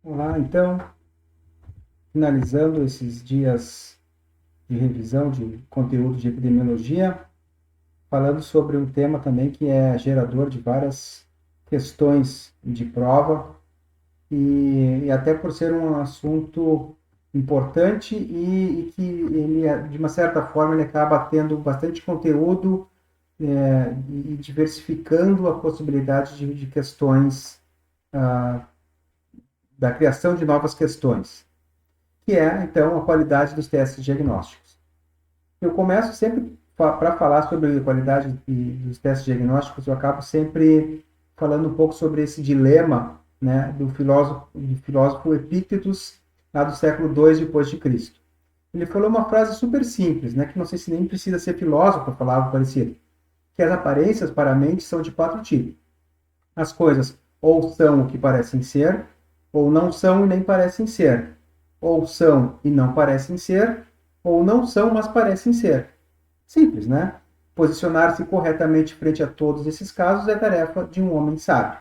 Olá, então, finalizando esses dias de revisão de conteúdo de epidemiologia, falando sobre um tema também que é gerador de várias questões de prova e até por ser um assunto importante e que ele, de uma certa forma, ele acaba tendo bastante conteúdo e diversificando a possibilidade de questões, ah, da criação de novas questões, que é, então, a qualidade dos testes diagnósticos. Eu começo sempre, para falar sobre a qualidade dos testes diagnósticos, eu acabo sempre falando um pouco sobre esse dilema, né, do filósofo Epíctetos, lá do século II depois de Cristo. Ele falou uma frase super simples, né, que não sei se nem precisa ser filósofo para falar algo parecido, que as aparências para a mente são de quatro tipos. As coisas ou são o que parecem ser, ou não são e nem parecem ser, ou são e não parecem ser, ou não são, mas parecem ser. Simples, né? Posicionar-se corretamente frente a todos esses casos é tarefa de um homem sábio.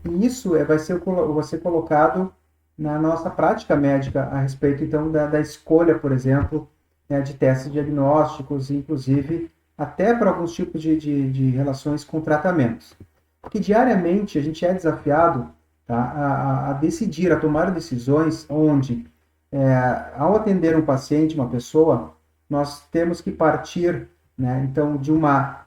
E isso vai ser colocado na nossa prática médica a respeito, então, da escolha, por exemplo, né, de testes diagnósticos, inclusive até para alguns tipos de relações com tratamentos. Porque diariamente a gente é desafiado, tá, a decidir, a tomar decisões onde, ao atender um paciente, uma pessoa, nós temos que partir, né, então, de uma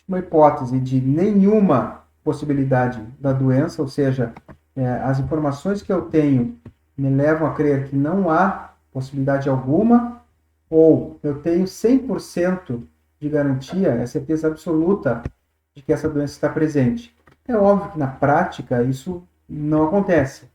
hipótese de nenhuma possibilidade da doença, ou seja, as informações que eu tenho me levam a crer que não há possibilidade alguma, ou eu tenho 100% de garantia, é certeza absoluta de que essa doença está presente. É óbvio que na prática isso não acontece.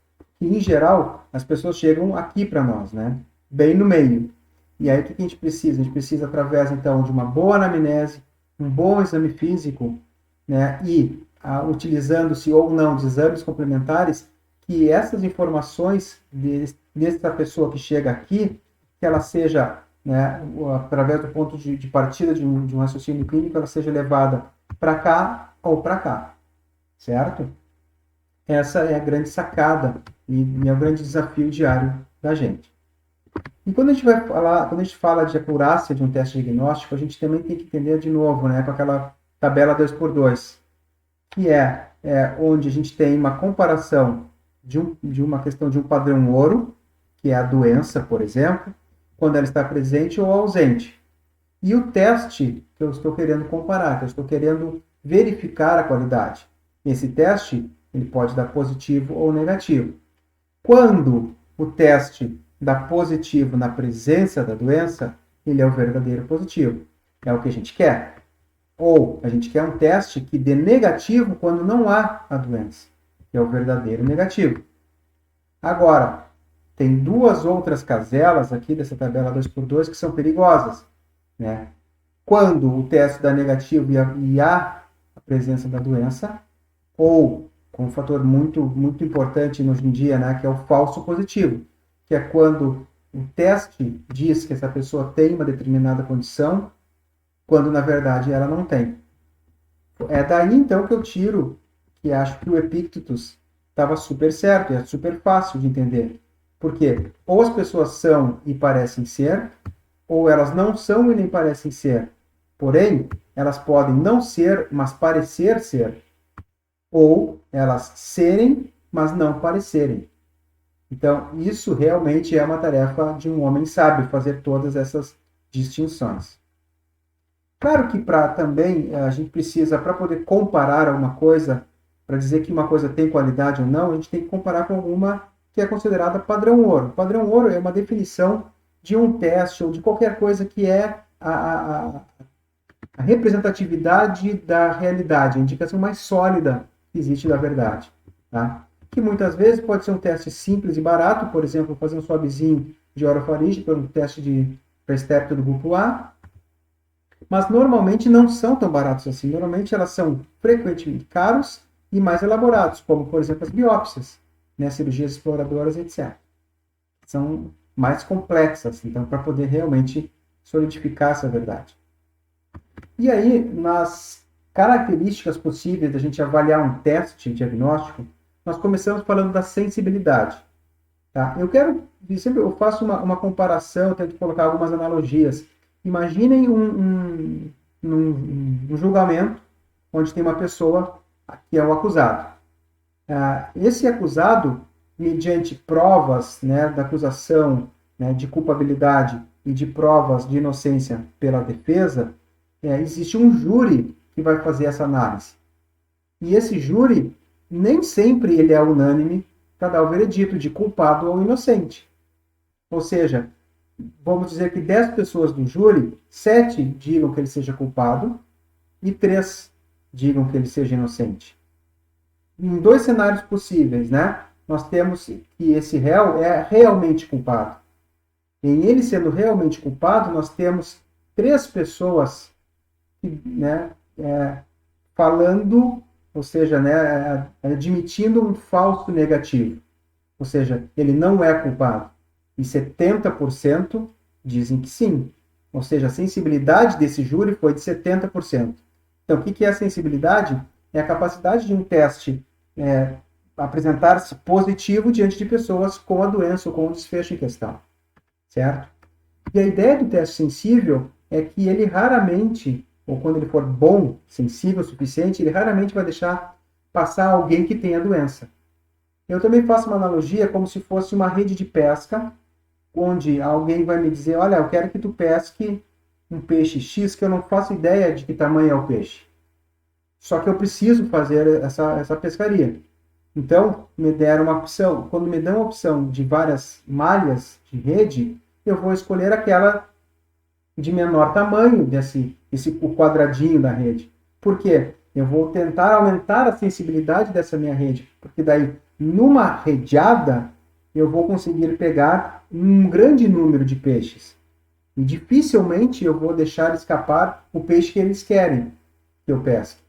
E, em geral, as pessoas chegam aqui para nós, né? Bem no meio. E aí o que a gente precisa? A gente precisa, através então de uma boa anamnese, um bom exame físico, né? E utilizando-se ou não de exames complementares, que essas informações dessa pessoa que chega aqui, que ela seja, né, através do ponto de partida de um raciocínio clínico, ela seja levada para cá ou para cá, certo? Essa é a grande sacada e é o grande desafio diário da gente. E quando a gente fala de acurácia de um teste diagnóstico, a gente também tem que entender de novo, né, com aquela tabela 2x2, que onde a gente tem uma comparação de uma questão de um padrão ouro, que é a doença, por exemplo, quando ela está presente ou ausente. E o teste que eu estou querendo comparar, que eu estou querendo verificar a qualidade. Esse teste ele pode dar positivo ou negativo. Quando o teste dá positivo na presença da doença, ele é o verdadeiro positivo. É o que a gente quer. Ou a gente quer um teste que dê negativo quando não há a doença, que é o verdadeiro negativo. Agora, tem duas outras caselas aqui dessa tabela 2x2 que são perigosas, né? Quando o teste dá negativo e há a presença da doença, ou com um fator muito importante hoje em dia, né, que é o falso positivo, que é quando o teste diz que essa pessoa tem uma determinada condição, quando na verdade ela não tem. É daí então que eu tiro que acho que o Epictetus estava super certo, é super fácil de entender. Porque ou as pessoas são e parecem ser, ou elas não são e nem parecem ser. Porém, elas podem não ser, mas parecer ser. Ou elas serem, mas não parecerem. Então, isso realmente é uma tarefa de um homem sábio, fazer todas essas distinções. Claro que para também a gente precisa, para poder comparar alguma coisa, para dizer que uma coisa tem qualidade ou não, a gente tem que comparar com alguma que é considerada padrão ouro. Padrão ouro é uma definição de um teste ou de qualquer coisa que é a representatividade da realidade, a indicação mais sólida que existe da verdade. Tá? Que muitas vezes pode ser um teste simples e barato, por exemplo, fazer um swabzinho de orofaringe para um teste de estépito do grupo A, mas normalmente não são tão baratos assim. Normalmente elas são frequentemente caros e mais elaborados, como por exemplo as biópsias, né, cirurgias exploradoras, etc. São mais complexas, então, para poder realmente solidificar essa verdade. E aí, nas características possíveis da gente avaliar um teste diagnóstico, nós começamos falando da sensibilidade. Tá? Sempre eu faço uma comparação, tento colocar algumas analogias. Imaginem um julgamento onde tem uma pessoa que é o acusado. Esse acusado, mediante provas, né, da acusação, né, de culpabilidade e de provas de inocência pela defesa, existe um júri que vai fazer essa análise. E esse júri, nem sempre ele é unânime para dar o veredito de culpado ou inocente. Ou seja, vamos dizer que 10 pessoas do júri, 7 digam que ele seja culpado e 3 digam que ele seja inocente. Em 2 cenários possíveis, né? Nós temos que esse réu é realmente culpado. Em ele sendo realmente culpado, nós temos 3 pessoas que, né, falando, ou seja, né, admitindo um falso negativo. Ou seja, ele não é culpado. E 70% dizem que sim. Ou seja, a sensibilidade desse júri foi de 70%. Então, o que é a sensibilidade? É a capacidade de um teste apresentar-se positivo diante de pessoas com a doença ou com o desfecho em questão. Certo? E a ideia do teste sensível é que ele raramente, ou quando ele for bom, sensível o suficiente, ele raramente vai deixar passar alguém que tenha a doença. Eu também faço uma analogia como se fosse uma rede de pesca, onde alguém vai me dizer, olha, eu quero que tu pesque um peixe X, que eu não faço ideia de que tamanho é o peixe. Só que eu preciso fazer essa pescaria. Então, me deram uma opção. Quando me dão a opção de várias malhas de rede, eu vou escolher aquela de menor tamanho, o quadradinho da rede. Por quê? Eu vou tentar aumentar a sensibilidade dessa minha rede, porque daí, numa redeada, eu vou conseguir pegar um grande número de peixes. E dificilmente eu vou deixar escapar o peixe que eles querem que eu pesque.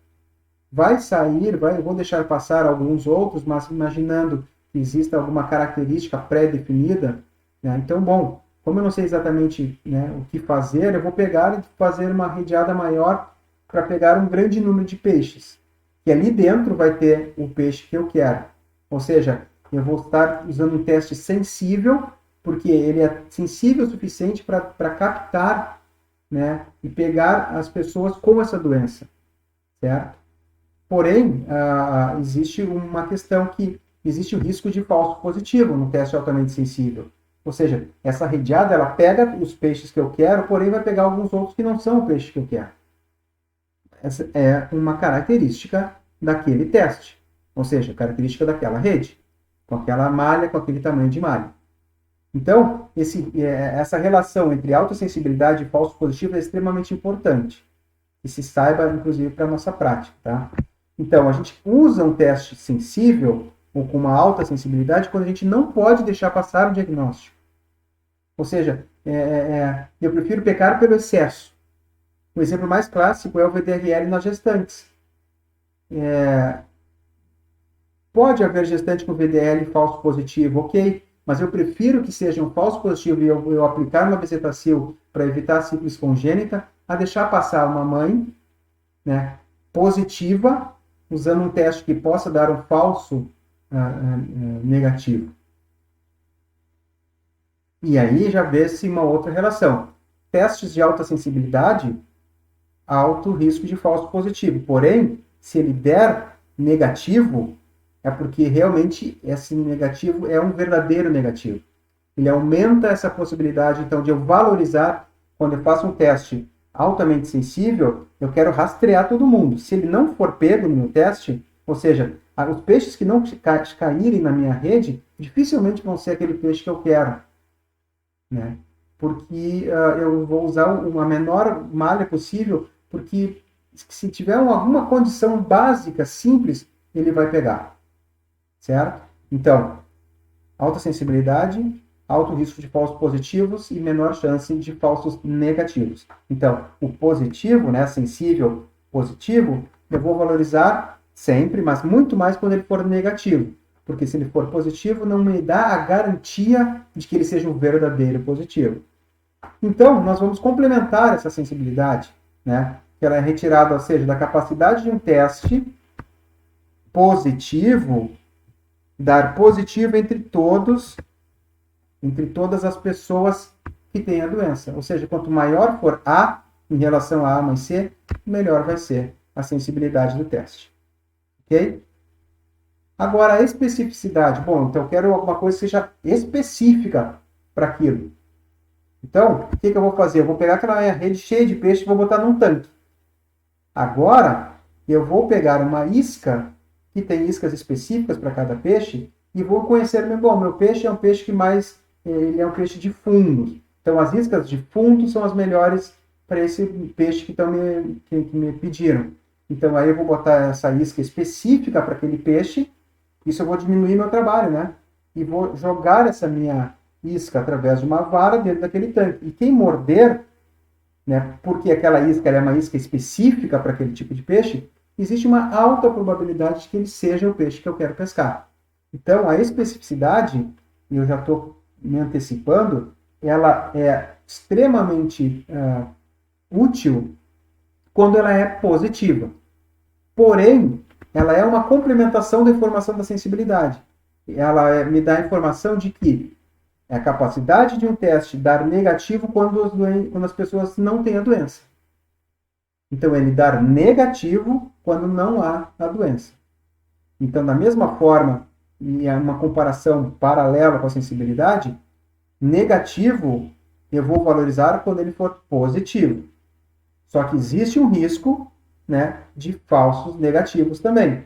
Eu vou deixar passar alguns outros, mas imaginando que exista alguma característica pré-definida, né? Então, bom, como eu não sei exatamente, né, o que fazer, eu vou pegar e fazer uma redeada maior para pegar um grande número de peixes. E ali dentro vai ter o peixe que eu quero. Ou seja, eu vou estar usando um teste sensível, porque ele é sensível o suficiente para captar, né, e pegar as pessoas com essa doença. Certo? Porém, existe uma questão que existe o risco de falso positivo no teste altamente sensível. Ou seja, essa redeada ela pega os peixes que eu quero, porém vai pegar alguns outros que não são o peixe que eu quero. Essa é uma característica daquele teste. Ou seja, característica daquela rede, com aquela malha, com aquele tamanho de malha. Então, essa relação entre autossensibilidade e falso positivo é extremamente importante. Que se saiba, inclusive, para a nossa prática. Tá? Então, a gente usa um teste sensível ou com uma alta sensibilidade quando a gente não pode deixar passar o diagnóstico. Ou seja, eu prefiro pecar pelo excesso. O exemplo mais clássico é o VDRL nas gestantes. Pode haver gestante com VDL falso positivo, ok, mas eu prefiro que seja um falso positivo e eu aplicar uma bezetacil para evitar a sífilis congênita, a deixar passar uma mãe, né, positiva, usando um teste que possa dar um falso negativo. E aí já vê-se uma outra relação. Testes de alta sensibilidade, alto risco de falso positivo. Porém, se ele der negativo, é porque realmente esse negativo é um verdadeiro negativo. Ele aumenta essa possibilidade, então, de eu valorizar, quando eu faço um teste altamente sensível, eu quero rastrear todo mundo. Se ele não for pego no meu teste, ou seja, os peixes que não caírem na minha rede, dificilmente vão ser aquele peixe que eu quero. Né? Porque eu vou usar a menor malha possível, porque se tiver alguma condição básica, simples, ele vai pegar. Certo? Então, alta sensibilidade, alto risco de falsos positivos e menor chance de falsos negativos. Então, o positivo, né, sensível positivo, eu vou valorizar sempre, mas muito mais quando ele for negativo. Porque se ele for positivo, não me dá a garantia de que ele seja um verdadeiro positivo. Então, nós vamos complementar essa sensibilidade, né, que ela é retirada, ou seja, da capacidade de um teste positivo dar positivo entre todas as pessoas que têm a doença. Ou seja, quanto maior for A em relação a A mais C, melhor vai ser a sensibilidade do teste. Ok? Agora, a especificidade. Bom, então eu quero alguma coisa que seja específica para aquilo. Então, o que eu vou fazer? Eu vou pegar aquela rede cheia de peixe e vou botar num tanque. Agora, eu vou pegar uma isca, que tem iscas específicas para cada peixe, e vou conhecer, bom, meu peixe é um peixe que mais, ele é um peixe de fundos. Então, as iscas de fundo são as melhores para esse peixe que me pediram. Então, aí eu vou botar essa isca específica para aquele peixe, isso eu vou diminuir meu trabalho, né? E vou jogar essa minha isca através de uma vara dentro daquele tanque. E quem morder, né, porque aquela isca é uma isca específica para aquele tipo de peixe, existe uma alta probabilidade de que ele seja o peixe que eu quero pescar. Então, a especificidade, e eu já estou me antecipando, ela é extremamente útil quando ela é positiva. Porém, ela é uma complementação da informação da sensibilidade. Ela me dá a informação de que é a capacidade de um teste dar negativo quando as pessoas não têm a doença. Então, ele dar negativo quando não há a doença. Então, da mesma forma, e é uma comparação paralela com a sensibilidade, negativo eu vou valorizar quando ele for positivo. Só que existe um risco, né, de falsos negativos também.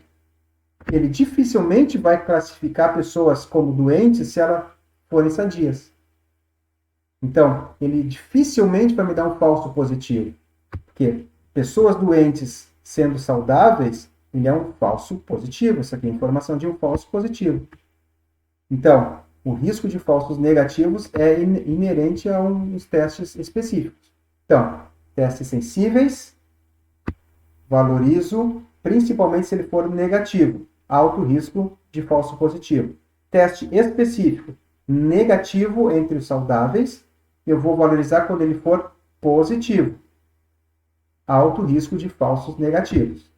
Ele dificilmente vai classificar pessoas como doentes se elas forem sadias. Então, ele dificilmente vai me dar um falso positivo. Porque pessoas doentes sendo saudáveis, ele é um falso positivo. Isso aqui é informação de um falso positivo. Então, o risco de falsos negativos é inerente a uns testes específicos. Então, testes sensíveis, valorizo, principalmente se ele for negativo. Alto risco de falso positivo. Teste específico, negativo entre os saudáveis, eu vou valorizar quando ele for positivo. Alto risco de falsos negativos.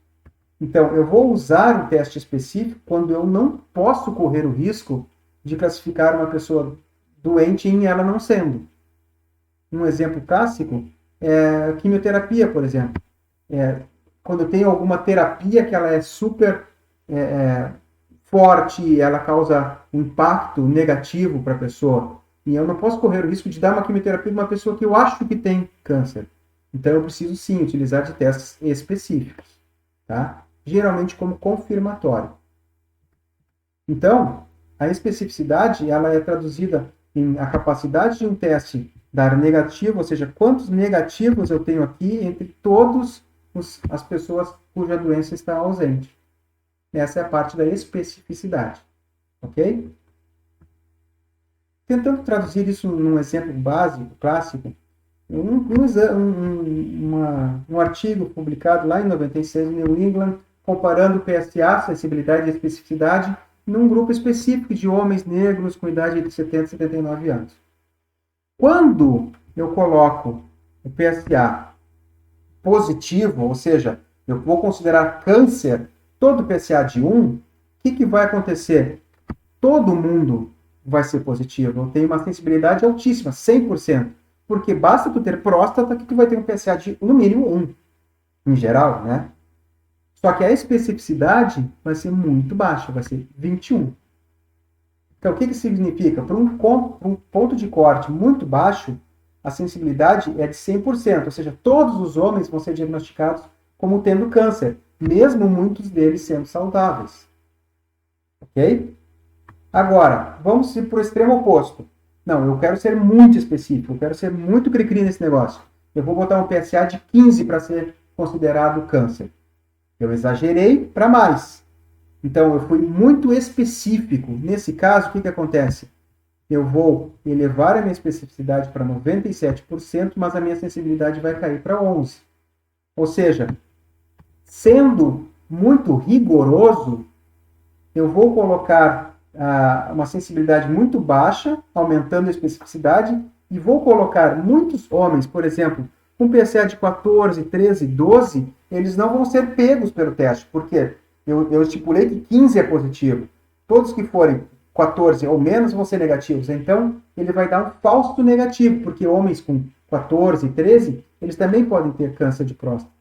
Então, eu vou usar um teste específico quando eu não posso correr o risco de classificar uma pessoa doente em ela não sendo. Um exemplo clássico é a quimioterapia, por exemplo. Quando eu tenho alguma terapia que ela é super forte, ela causa impacto negativo para a pessoa, e eu não posso correr o risco de dar uma quimioterapia para uma pessoa que eu acho que tem câncer. Então, eu preciso sim utilizar de testes específicos, tá? Geralmente como confirmatório. Então, a especificidade ela é traduzida em a capacidade de um teste dar negativo, ou seja, quantos negativos eu tenho aqui entre todas as pessoas cuja doença está ausente. Essa é a parte da especificidade, ok? Tentando traduzir isso num exemplo básico, clássico, um artigo publicado lá em 96 no New England, comparando PSA, sensibilidade e especificidade, num grupo específico de homens negros com idade de 70 e 79 anos. Quando eu coloco o PSA positivo, ou seja, eu vou considerar câncer todo PSA de 1, o que vai acontecer? Todo mundo vai ser positivo. Eu tenho uma sensibilidade altíssima, 100%. Porque basta tu ter próstata que tu vai ter um PSA de, no mínimo, 1. Em geral, né? Só que a especificidade vai ser muito baixa, vai ser 21. Então, o que significa? Para um ponto de corte muito baixo, a sensibilidade é de 100%. Ou seja, todos os homens vão ser diagnosticados como tendo câncer, mesmo muitos deles sendo saudáveis. Ok? Agora, vamos para o extremo oposto. Não, eu quero ser muito específico, eu quero ser muito cri-cri nesse negócio. Eu vou botar um PSA de 15 para ser considerado câncer. Eu exagerei para mais. Então, eu fui muito específico. Nesse caso, o que acontece? Eu vou elevar a minha especificidade para 97%, mas a minha sensibilidade vai cair para 11%. Ou seja, sendo muito rigoroso, eu vou colocar uma sensibilidade muito baixa, aumentando a especificidade, e vou colocar muitos homens, por exemplo, com PSA de 14, 13, 12, eles não vão ser pegos pelo teste, porque eu estipulei que 15 é positivo. todos que forem 14 ou menos vão ser negativos. Então, ele vai dar um falso negativo, porque homens com 14, 13, eles também podem ter câncer de próstata.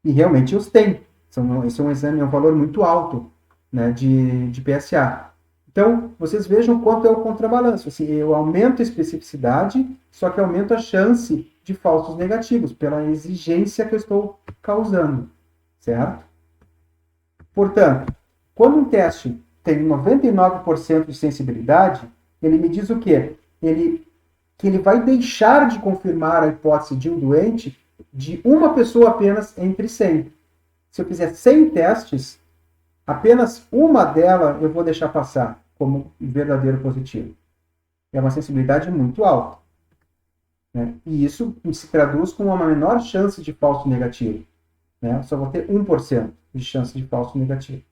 E realmente os têm. Esse é um exame, é um valor muito alto, né, de PSA. Então, vocês vejam quanto é o contrabalanço. Assim, eu aumento a especificidade, só que aumento a chance de falsos negativos, pela exigência que eu estou causando, certo? Portanto, quando um teste tem 99% de sensibilidade, ele me diz o quê? Que ele vai deixar de confirmar a hipótese de um doente de uma pessoa apenas entre 100. Se eu fizer 100 testes, apenas uma delas eu vou deixar passar como verdadeiro positivo. É uma sensibilidade muito alta, né? E isso se traduz com uma menor chance de falso negativo, né? Eu só vou ter 1% de chance de falso negativo.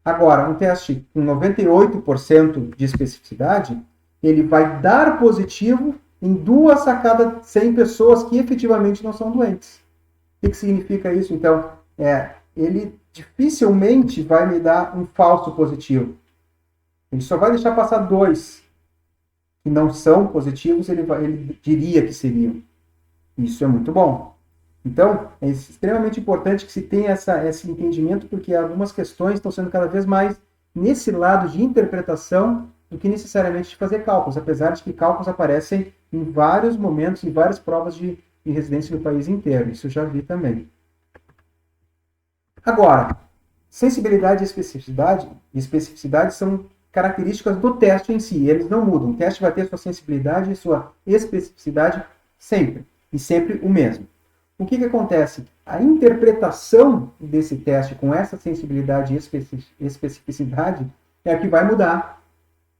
Agora, um teste com 98% de especificidade, ele vai dar positivo em 2 a cada 100 pessoas que efetivamente não são doentes. O que significa isso? Então, ele dificilmente vai me dar um falso positivo. Ele só vai deixar passar 2 que não são positivos, ele diria que seriam. Isso é muito bom. Então, é extremamente importante que se tenha esse entendimento, porque algumas questões estão sendo cada vez mais nesse lado de interpretação do que necessariamente de fazer cálculos, apesar de que cálculos aparecem em vários momentos, em várias provas de residência no país inteiro. Isso eu já vi também. Agora, sensibilidade e especificidade são características do teste em si, eles não mudam. O teste vai ter sua sensibilidade e sua especificidade sempre, e sempre o mesmo. O que acontece? A interpretação desse teste com essa sensibilidade e especificidade é a que vai mudar,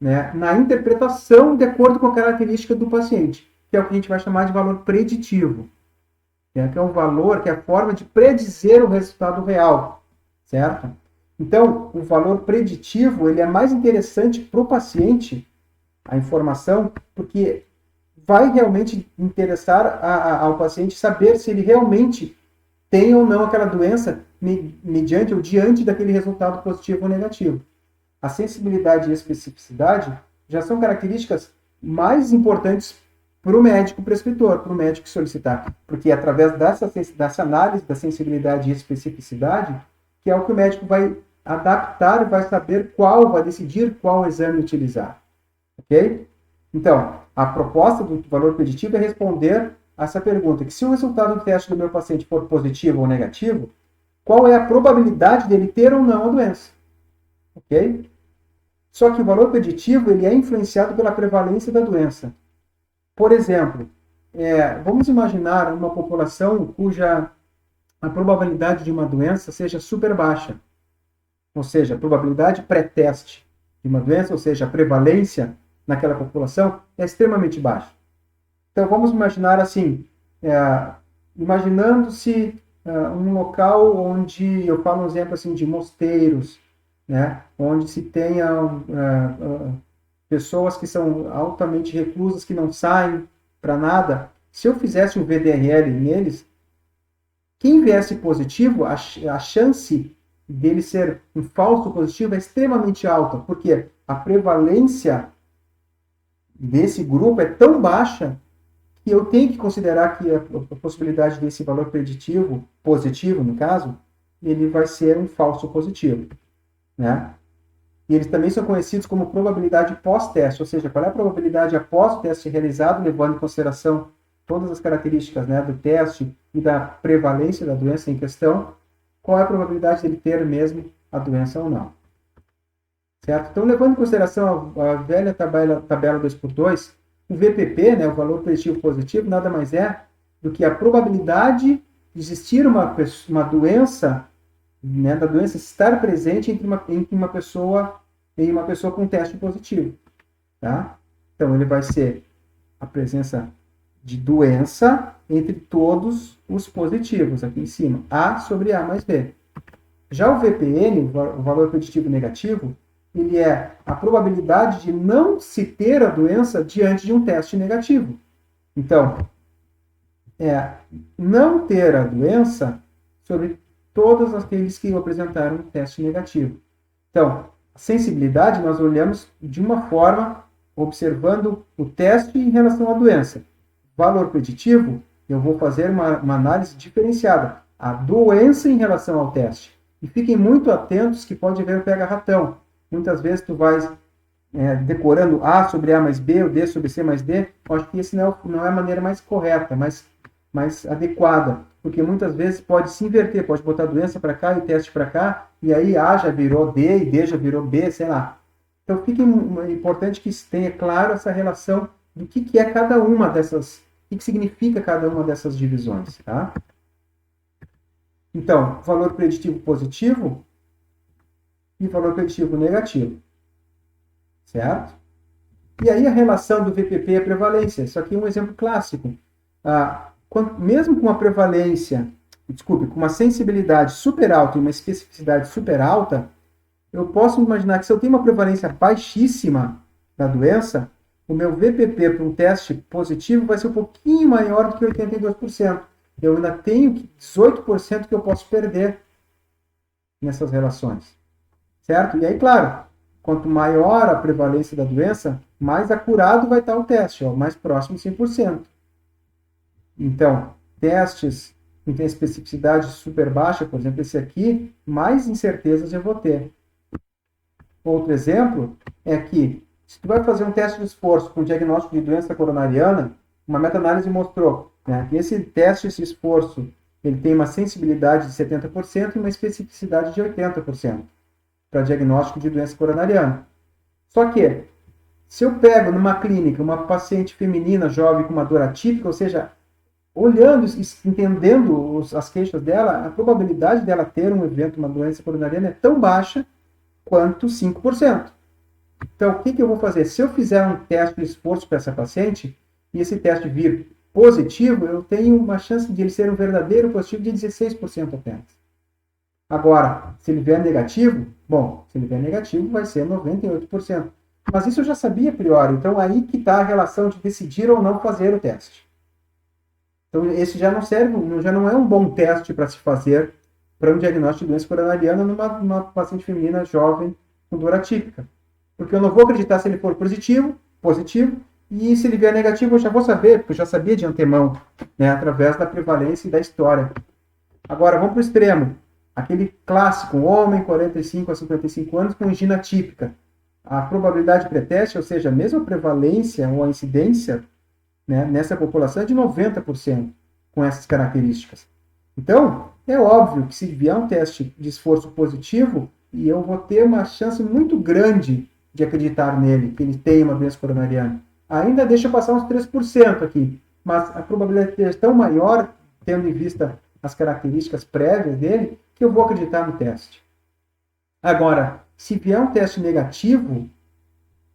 né, na interpretação de acordo com a característica do paciente, que é o que a gente vai chamar de valor preditivo, né, que é um valor, que é a forma de predizer o resultado real, certo? Então, o valor preditivo ele é mais interessante para o paciente, a informação, porque vai realmente interessar ao paciente saber se ele realmente tem ou não aquela doença mediante ou diante daquele resultado positivo ou negativo. A sensibilidade e a especificidade já são características mais importantes para o médico prescritor, para o médico solicitar, porque é através dessa análise da sensibilidade e especificidade que é o que o médico vai adaptar e vai saber vai decidir qual exame utilizar. Ok? Então, a proposta do valor preditivo é responder a essa pergunta, que se o resultado do teste do meu paciente for positivo ou negativo, qual é a probabilidade dele ter ou não a doença? Ok? Só que o valor preditivo ele é influenciado pela prevalência da doença. Por exemplo, vamos imaginar uma população cuja a probabilidade de uma doença seja super baixa, ou seja, a probabilidade pré-teste de uma doença, ou seja, a prevalência naquela população é extremamente baixa. Então, vamos imaginar assim, imaginando-se um local onde, eu falo um exemplo assim, de mosteiros, né, onde se tenha pessoas que são altamente reclusas, que não saem para nada. Se eu fizesse um VDRL neles, quem viesse positivo, a chance dele ser um falso positivo é extremamente alta, porque a prevalência desse grupo é tão baixa que eu tenho que considerar que a possibilidade desse valor preditivo, positivo no caso, ele vai ser um falso positivo, né? E eles também são conhecidos como probabilidade pós-teste, ou seja, qual é a probabilidade após o teste realizado, levando em consideração todas as características, né, do teste e da prevalência da doença em questão, qual é a probabilidade dele ter mesmo a doença ou não. Certo? Então, levando em consideração a velha tabela 2x2, o VPP, né, o valor preditivo positivo, nada mais é do que a probabilidade de existir uma doença, né, da doença estar presente em uma pessoa com teste positivo. Tá? Então, ele vai ser a presença de doença entre todos os positivos, aqui em cima. A sobre A mais B. Já o VPN, o valor preditivo negativo, ele é a probabilidade de não se ter a doença diante de um teste negativo. Então, não ter a doença sobre todos aqueles que apresentaram um teste negativo. Então, sensibilidade, nós olhamos de uma forma, observando o teste em relação à doença. Valor preditivo, eu vou fazer uma análise diferenciada. A doença em relação ao teste. E fiquem muito atentos que pode haver o pega-ratão. Muitas vezes tu vais decorando A sobre A mais B, ou D sobre C mais D. Eu acho que esse não é a maneira mais correta, mais adequada. Porque muitas vezes pode se inverter, pode botar a doença para cá e o teste para cá, e aí A já virou D e D já virou B, sei lá. Então, é importante que tenha claro essa relação do que é cada uma dessas, o que significa cada uma dessas divisões, tá? Então, valor preditivo positivo e valor preditivo negativo, certo? E aí a relação do VPP e a prevalência, isso aqui é um exemplo clássico. Mesmo com uma prevalência, com uma sensibilidade super alta e uma especificidade super alta, eu posso imaginar que se eu tenho uma prevalência baixíssima da doença, o meu VPP para um teste positivo vai ser um pouquinho maior do que 82%. Eu ainda tenho 18% que eu posso perder nessas relações, certo? E aí, claro, quanto maior a prevalência da doença, mais acurado vai estar o teste, mais próximo de 100%. Então, testes que têm especificidade super baixa, por exemplo, esse aqui, mais incertezas eu vou ter. Outro exemplo é que, se tu vai fazer um teste de esforço com diagnóstico de doença coronariana, uma meta-análise mostrou que esse teste de esforço ele tem uma sensibilidade de 70% e uma especificidade de 80% para diagnóstico de doença coronariana. Só que, se eu pego numa clínica uma paciente feminina jovem com uma dor atípica, ou seja, olhando, entendendo as queixas dela, a probabilidade dela ter um evento, uma doença coronariana é tão baixa quanto 5%. Então, o que eu vou fazer? Se eu fizer um teste de esforço para essa paciente, e esse teste vir positivo, eu tenho uma chance de ele ser um verdadeiro positivo de 16% apenas. Agora, se ele vier negativo, se ele vier negativo, vai ser 98%. Mas isso eu já sabia a priori, então aí que está a relação de decidir ou não fazer o teste. Então, esse já não serve, já não é um bom teste para se fazer para um diagnóstico de doença coronariana numa paciente feminina jovem com dor atípica. Porque eu não vou acreditar se ele for positivo, e se ele vier negativo eu já vou saber, porque eu já sabia de antemão, através da prevalência e da história. Agora, vamos para o extremo. Aquele clássico, homem, 45 a 55 anos, com angina típica. A probabilidade pré-teste, ou seja, a mesma prevalência ou a incidência nessa população é de 90% com essas características. Então, é óbvio que se vier um teste de esforço positivo, e eu vou ter uma chance muito grande de acreditar nele, que ele tem uma doença coronariana. Ainda deixa passar uns 3% aqui, mas a probabilidade é tão maior, tendo em vista as características prévias dele, que eu vou acreditar no teste. Agora, se vier um teste negativo,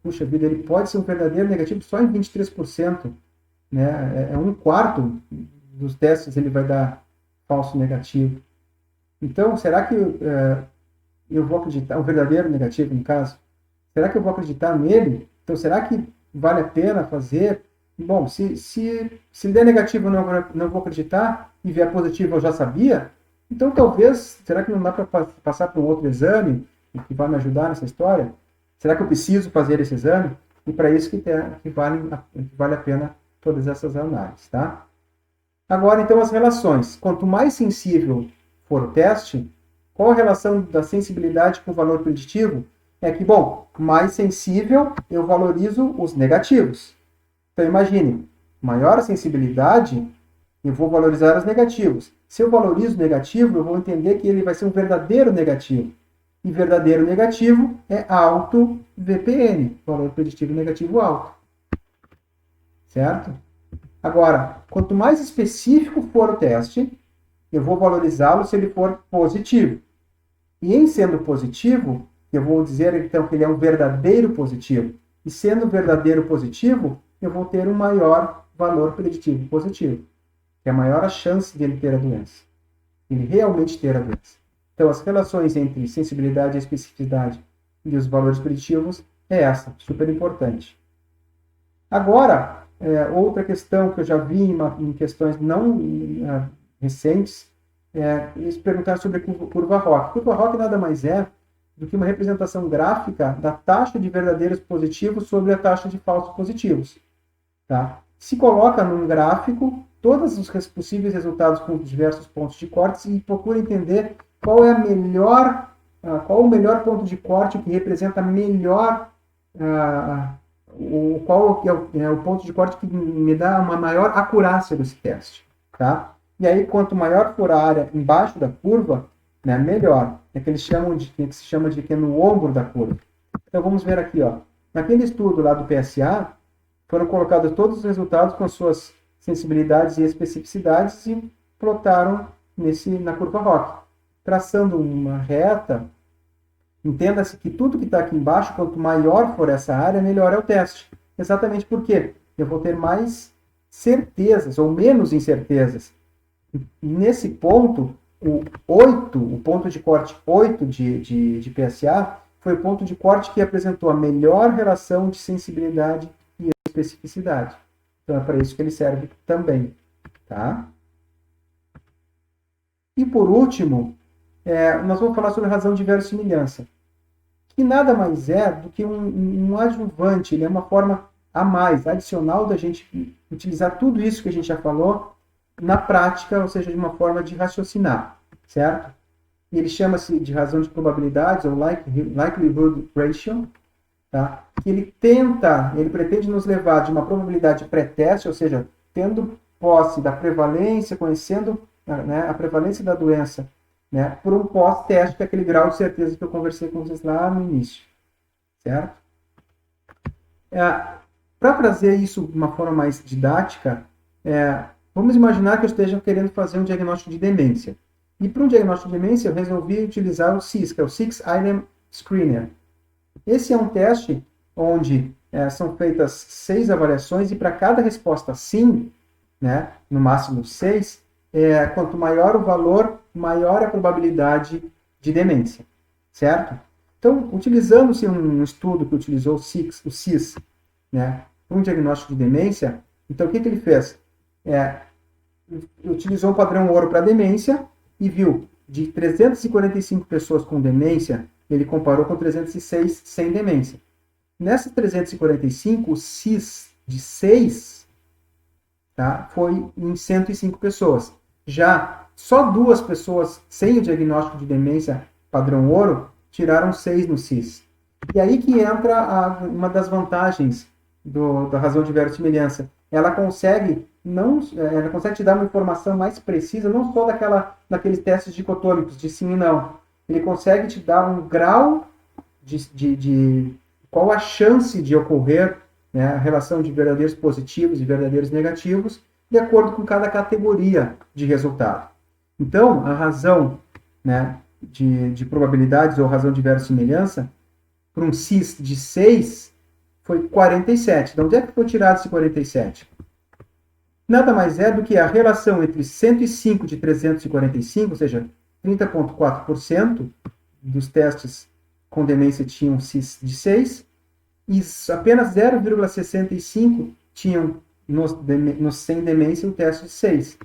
puxa vida, ele pode ser um verdadeiro negativo só em 23%. É um quarto dos testes ele vai dar falso negativo. Então, será que eu vou acreditar, um verdadeiro negativo no caso, será que eu vou acreditar nele? Então, será que vale a pena fazer? Bom, se der negativo eu não vou acreditar, e vier positivo eu já sabia, então talvez, será que não dá para passar para um outro exame que vai me ajudar nessa história? Será que eu preciso fazer esse exame? E para isso que vale a pena todas essas análises, tá? Agora, então, as relações. Quanto mais sensível for o teste, qual a relação da sensibilidade com o valor preditivo? É que, mais sensível, eu valorizo os negativos. Então, imagine, maior a sensibilidade, eu vou valorizar os negativos. Se eu valorizo o negativo, eu vou entender que ele vai ser um verdadeiro negativo. E verdadeiro negativo é alto VPN, valor preditivo negativo alto. Certo? Agora, quanto mais específico for o teste, eu vou valorizá-lo se ele for positivo. E em sendo positivo, eu vou dizer então que ele é um verdadeiro positivo. E sendo verdadeiro positivo, eu vou ter um maior valor preditivo positivo. Que é maior a chance de ele ter a doença. Ele realmente ter a doença. Então, as relações entre sensibilidade e especificidade e os valores preditivos é essa, super importante. Agora, outra questão que eu já vi em questões não recentes, eles perguntaram sobre curva ROC. Curva ROC nada mais é do que uma representação gráfica da taxa de verdadeiros positivos sobre a taxa de falsos positivos. Tá? Se coloca num gráfico todos os possíveis resultados com diversos pontos de corte e procura entender qual é qual o melhor ponto de corte que representa melhor qual é o ponto de corte que me dá uma maior acurácia desse teste. Tá? E aí, quanto maior for a área embaixo da curva, né, melhor. É que eles chamam que se chama de que é no ombro da curva. Então, vamos ver aqui. Ó. Naquele estudo lá do PSA, foram colocados todos os resultados com suas sensibilidades e especificidades e plotaram na curva ROC. Traçando uma reta, entenda-se que tudo que está aqui embaixo, quanto maior for essa área, melhor é o teste. Exatamente porque eu vou ter mais certezas ou menos incertezas. Nesse ponto, o ponto de corte 8 de PSA foi o ponto de corte que apresentou a melhor relação de sensibilidade e especificidade. Então, é para isso que ele serve também. Tá? E, por último, nós vamos falar sobre a razão de verossimilhança, que nada mais é do que um adjuvante, ele é uma forma a mais, adicional da gente utilizar tudo isso que a gente já falou na prática, ou seja, de uma forma de raciocinar, certo? E ele chama-se de razão de probabilidades, ou likelihood ratio, tá? Que ele pretende nos levar de uma probabilidade pré-teste, ou seja, tendo posse da prevalência, conhecendo, né, a prevalência da doença, né, por um pós-teste, que é aquele grau de certeza que eu conversei com vocês lá no início, certo? Para trazer isso de uma forma mais didática, vamos imaginar que eu esteja querendo fazer um diagnóstico de demência. E para um diagnóstico de demência, eu resolvi utilizar o SIS, que é o Six Item Screener. Esse é um teste onde são feitas 6 avaliações e para cada resposta sim, né, no máximo 6, quanto maior o valor, maior a probabilidade de demência, certo? Então, utilizando-se um estudo que utilizou o SIS, né, para um diagnóstico de demência, então o que ele fez? Utilizou um padrão ouro para demência e viu de 345 pessoas com demência, ele comparou com 306 sem demência. Nessas 345, o CIS de 6, tá, foi em 105 pessoas. Já só 2 pessoas sem o diagnóstico de demência padrão ouro tiraram 6 no CIS. E aí que entra uma das vantagens da razão de verossimilhança. Ela consegue te dar uma informação mais precisa, não só daqueles testes dicotômicos de sim e não. Ele consegue te dar um grau de qual a chance de ocorrer, né, a relação de verdadeiros positivos e verdadeiros negativos, de acordo com cada categoria de resultado. Então, a razão, né, de probabilidades ou razão de verossimilhança, para um CIS de 6, foi 47. De onde é que foi tirado esse 47? Nada mais é do que a relação entre 105 de 345, ou seja, 30,4% dos testes com demência tinham CIS de 6, e apenas 0,65 tinham nos sem demência o teste de 6.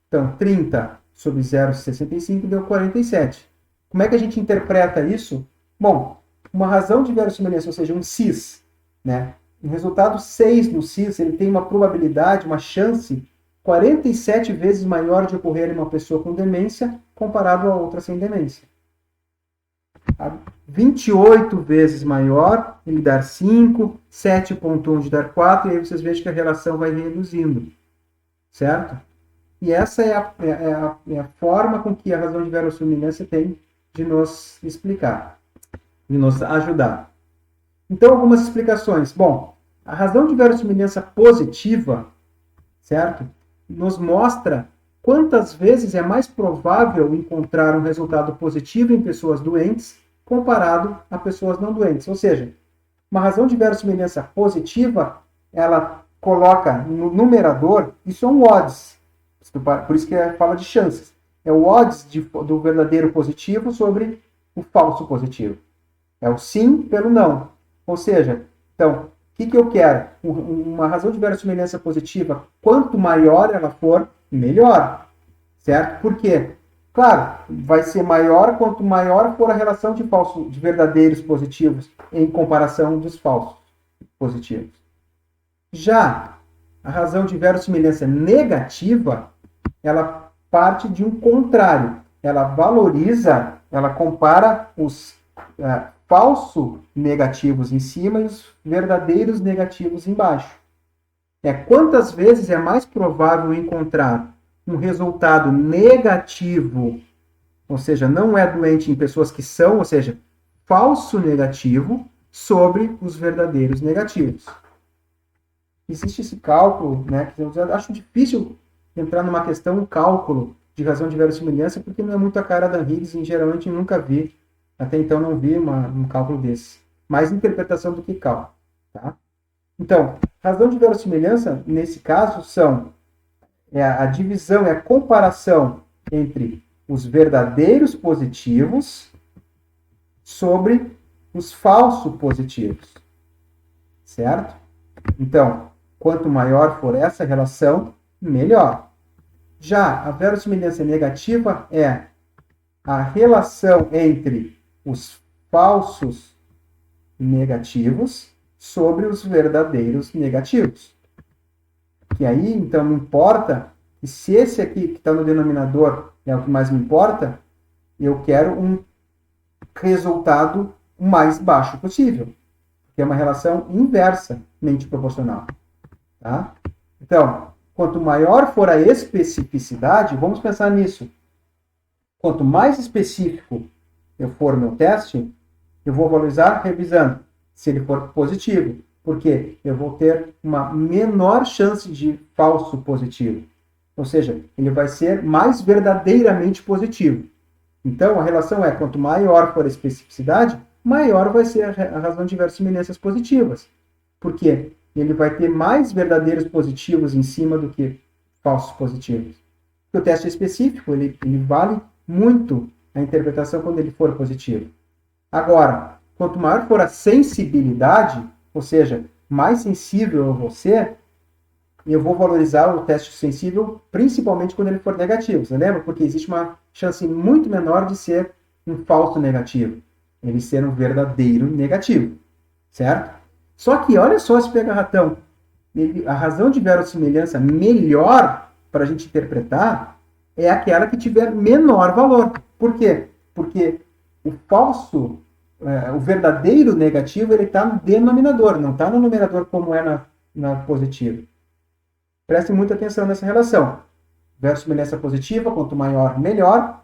Então, 30 sobre 0,65 deu 47. Como é que a gente interpreta isso? Bom, uma razão de verossimilhança, ou seja, um CIS, né? O resultado 6 no CIS, ele tem uma probabilidade, uma chance 47 vezes maior de ocorrer em uma pessoa com demência comparado a outra sem demência. 28 vezes maior, ele dar 5, 7,1 de dar 4, e aí vocês veem que a relação vai reduzindo, certo? E essa é a forma com que a razão de verossimilhança tem de nos explicar, de nos ajudar. Então, algumas explicações. Bom, a razão de verossimilhança positiva, certo? Nos mostra quantas vezes é mais provável encontrar um resultado positivo em pessoas doentes comparado a pessoas não doentes. Ou seja, uma razão de verossimilhança positiva, ela coloca no numerador, isso é um odds, por isso que fala de chances. É o odds do verdadeiro positivo sobre o falso positivo. É o sim pelo não. Ou seja, então, o que eu quero? Uma razão de verossimilhança positiva, quanto maior ela for, melhor. Certo? Por quê? Claro, vai ser maior quanto maior for a relação de verdadeiros positivos em comparação dos falsos positivos. Já a razão de verossimilhança negativa, ela parte de um contrário. Ela valoriza, ela compara os falsos negativos em cima e os verdadeiros negativos embaixo. Quantas vezes é mais provável encontrar um resultado negativo, ou seja, não é doente em pessoas que são, ou seja, falso negativo, sobre os verdadeiros negativos. Existe esse cálculo, né? Que eu acho difícil entrar numa questão, um cálculo de razão de verossimilhança, porque não é muito a cara da Higgs e geralmente nunca vi, até então não vi um cálculo desse. Mais interpretação do que cálculo. Tá? Então, razão de verossimilhança, nesse caso, são a divisão, a comparação entre os verdadeiros positivos sobre os falsos positivos. Certo? Então, quanto maior for essa relação, melhor. Já a verossimilhança negativa é a relação entre os falsos negativos sobre os verdadeiros negativos. Que aí, então, me importa que se esse aqui que está no denominador é o que mais me importa, eu quero um resultado o mais baixo possível. Que é uma relação inversamente proporcional. Tá? Então, quanto maior for a especificidade, vamos pensar nisso. Quanto mais específico eu for meu teste, eu vou valorizar revisando, se ele for positivo, porque eu vou ter uma menor chance de falso positivo. Ou seja, ele vai ser mais verdadeiramente positivo. Então, a relação é, quanto maior for a especificidade, maior vai ser a razão de verossimilhanças positivas. Por quê? Ele vai ter mais verdadeiros positivos em cima do que falsos positivos. O teste é específico, ele vale muito a interpretação quando ele for positivo. Agora, quanto maior for a sensibilidade, ou seja, mais sensível eu vou ser, eu vou valorizar o teste sensível principalmente quando ele for negativo. Você lembra? Porque existe uma chance muito menor de ser um falso negativo. Ele ser um verdadeiro negativo. Certo? Só que olha só esse pega-ratão. A razão de verossimilhança melhor para a gente interpretar é aquela que tiver menor valor. Por quê? Porque o falso, o verdadeiro negativo, ele está no denominador, não está no numerador como é na positiva. Preste muita atenção nessa relação. Verossimilhança positiva, quanto maior, melhor.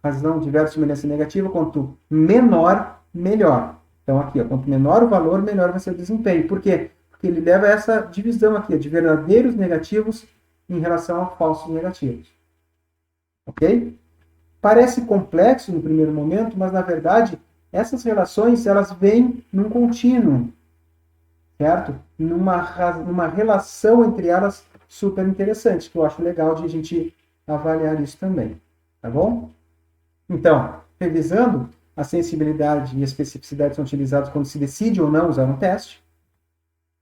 Razão de verossimilhança negativa, quanto menor, melhor. Então, aqui, quanto menor o valor, melhor vai ser o desempenho. Por quê? Porque ele leva a essa divisão aqui, de verdadeiros negativos em relação a falsos negativos. Ok? Parece complexo no primeiro momento, mas, na verdade, essas relações, elas vêm num contínuo, certo? Numa relação entre elas super interessante, que eu acho legal de a gente avaliar isso também. Tá bom? Então, revisando, a sensibilidade e a especificidade são utilizados quando se decide ou não usar um teste.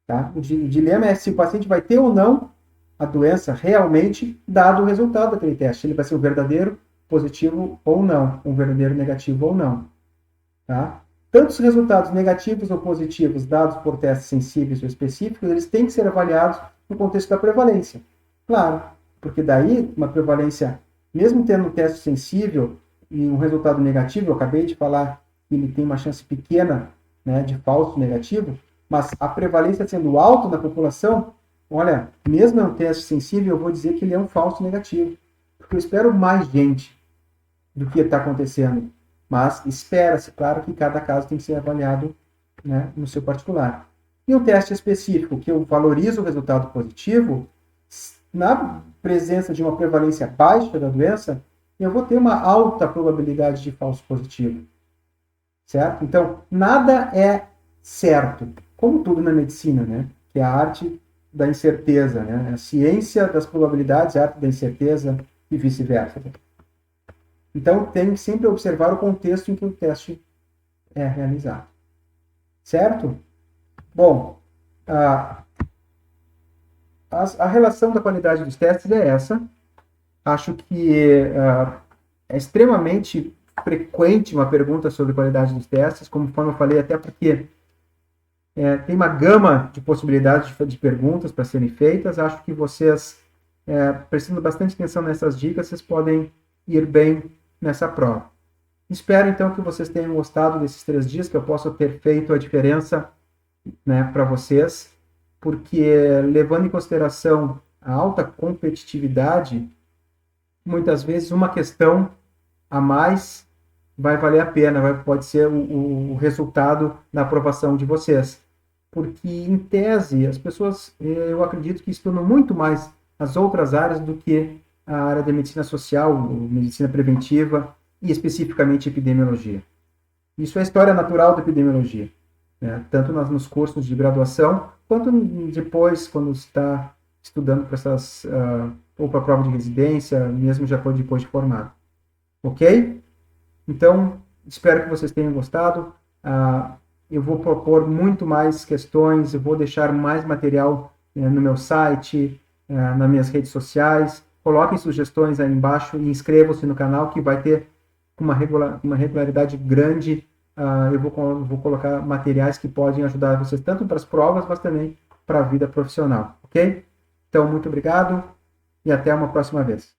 Tá? O dilema é se o paciente vai ter ou não a doença realmente, dado o resultado daquele teste. Ele vai ser um verdadeiro positivo ou não, um verdadeiro negativo ou não. Tá? Tanto os resultados negativos ou positivos dados por testes sensíveis ou específicos, eles têm que ser avaliados no contexto da prevalência. Claro, porque daí uma prevalência, mesmo tendo um teste sensível e um resultado negativo, eu acabei de falar que ele tem uma chance pequena, né, de falso negativo, mas a prevalência sendo alta na população, olha, mesmo é um teste sensível, eu vou dizer que ele é um falso negativo, porque eu espero mais gente do que está acontecendo. Mas espera-se, claro, que cada caso tem que ser avaliado, né, no seu particular. E um teste específico, que eu valorizo o resultado positivo, na presença de uma prevalência baixa da doença, eu vou ter uma alta probabilidade de falso positivo. Certo? Então, nada é certo, como tudo na medicina, né? Que é a arte da incerteza, né? A ciência das probabilidades, a arte da incerteza e vice-versa. Então, tem que sempre observar o contexto em que o teste é realizado. Certo? Bom, a relação da qualidade dos testes é essa. Acho que é extremamente frequente uma pergunta sobre qualidade dos testes, conforme eu falei, até porque tem uma gama de possibilidades de perguntas para serem feitas. Acho que vocês, prestando bastante atenção nessas dicas, vocês podem ir bem nessa prova. Espero, então, que vocês tenham gostado desses 3 dias, que eu possa ter feito a diferença, né, para vocês, porque, levando em consideração a alta competitividade, muitas vezes uma questão a mais vai valer a pena, pode ser o resultado da aprovação de vocês. Porque, em tese, as pessoas, eu acredito que estudam muito mais as outras áreas do que a área de medicina social, medicina preventiva e especificamente epidemiologia. Isso é a história natural da epidemiologia, né? Tanto nos cursos de graduação, quanto depois, quando está estudando para essas, ou para a prova de residência, mesmo já depois de formado. Ok? Então, espero que vocês tenham gostado. Eu vou propor muito mais questões, eu vou deixar mais material no meu site, nas minhas redes sociais. Coloquem sugestões aí embaixo e inscrevam-se no canal, que vai ter uma regularidade grande. Eu vou colocar materiais que podem ajudar vocês tanto para as provas, mas também para a vida profissional. Ok? Então, muito obrigado e até uma próxima vez.